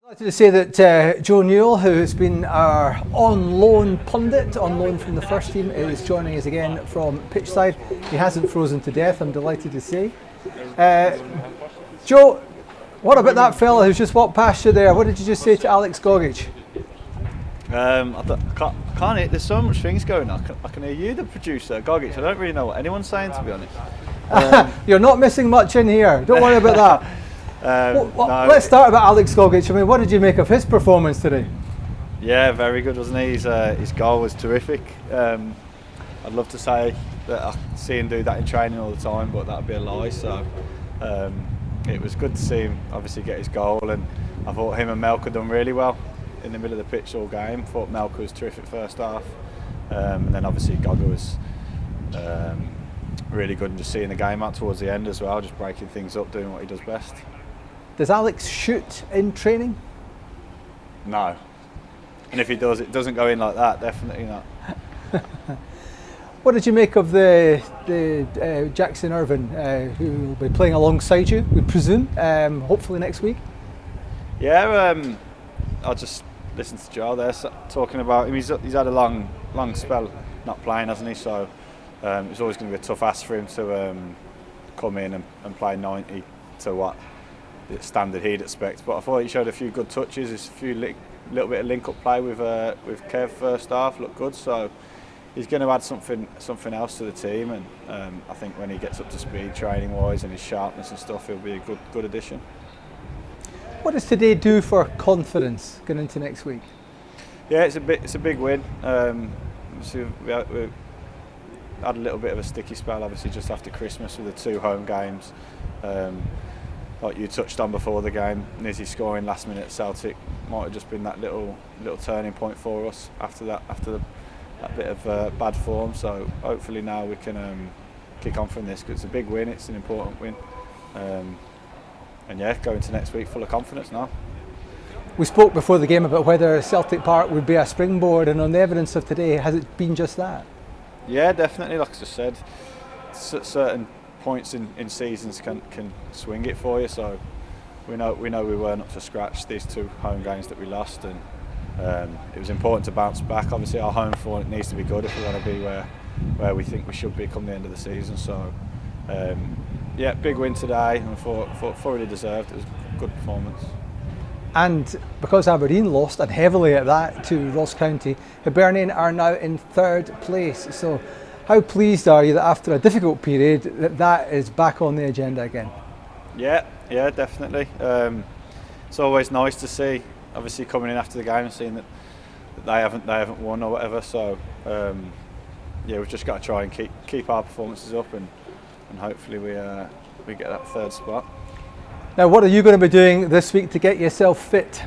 I'd like to say that Joe Newell, who has been our on-loan pundit, on loan from the first team, is joining us again from pitchside. He hasn't frozen to death, I'm delighted to say. Joe, what about that fella who's just walked past you there? What did you just say to Alex Gogic? I can't hear, there's so much things going on. I can hear you, the producer, Gogic. I don't really know what anyone's saying, to be honest. You're not missing much in here, don't worry about that. No. Let's start about Alex Gogic. I mean, what did you make of his performance today? Yeah, very good, wasn't he? His goal was terrific. I'd love to say that I see him do that in training all the time, but that'd be a lie. So it was good to see him obviously get his goal, and I thought him and Melker done really well in the middle of the pitch all game. I thought Melker was terrific first half, and then obviously Gogic was really good, and just seeing the game out towards the end as well, just breaking things up, doing what he does best. Does Alex shoot in training? No. And if he does, it doesn't go in like that, definitely not. What did you make of the Jackson Irvine, who will be playing alongside you, we presume, hopefully next week? Yeah, I just listened to Joe there talking about him. He's had a long spell not playing, hasn't he? So it's always going to be a tough ask for him to come in and play 90 to what the standard he'd expect. But I thought he showed a few good touches, a few little bit of link-up play with Kev first half, looked good. So he's going to add something else to the team, and I think when he gets up to speed training-wise and his sharpness and stuff, he'll be a good addition. What does today do for confidence going into next week? Yeah, it's a big win. So we had a little bit of a sticky spell, obviously, just after Christmas with the 2 home games. Like you touched on before the game, Nizzy scoring last minute at Celtic might have just been that little turning point for us after that bit of bad form. So hopefully now we can kick on from this, because it's a big win, it's an important win. And yeah, going to next week full of confidence now. We spoke before the game about whether Celtic Park would be a springboard, and on the evidence of today, has it been just that? Yeah, definitely. Like I just said, certain points in seasons can swing it for you. So we know we weren't up to scratch these 2 home games that we lost, and it was important to bounce back. Obviously, our home form needs to be good if we want to be where we think we should be come the end of the season. So. Yeah, big win today, and thought thoroughly deserved. It was a good performance. And because Aberdeen lost, and heavily at that, to Ross County, Hibernian are now in 3rd place. So how pleased are you that after a difficult period that is back on the agenda again? Yeah, definitely. It's always nice to see, obviously coming in after the game and seeing that they haven't won or whatever. So yeah, we've just got to try and keep our performances up, and hopefully we get that 3rd spot. Now, what are you going to be doing this week to get yourself fit?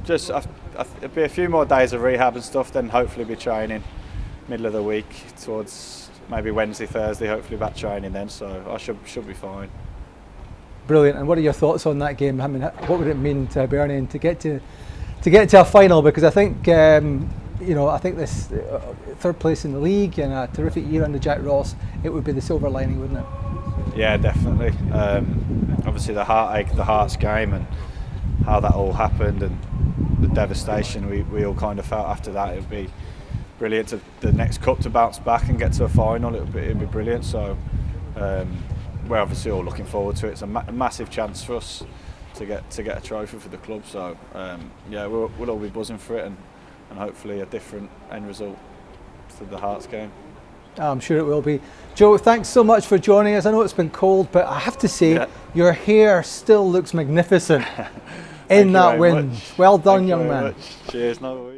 It'll be a few more days of rehab and stuff, then hopefully be training middle of the week towards maybe Wednesday, Thursday, hopefully back training then, so I should be fine. Brilliant. And what are your thoughts on that game? I mean, what would it mean to Hibernian to get to a final? Because I think I think this 3rd place in the league and a terrific year under Jack Ross, it would be the silver lining, wouldn't it? Yeah, definitely. Obviously the heartache, the Hearts game, and how that all happened, and the devastation we all kind of felt after that. It would be brilliant to the next cup to bounce back and get to a final. It'd be brilliant. So we're obviously all looking forward to it. It's a massive chance for us to get a trophy for the club. So yeah, we'll all be buzzing for it, and hopefully a different end result to the Hearts game. I'm sure it will be. Joe, thanks so much for joining us. I know it's been cold, but I have to say, your hair still looks magnificent in that wind. Well done, young man. Cheers. No worries.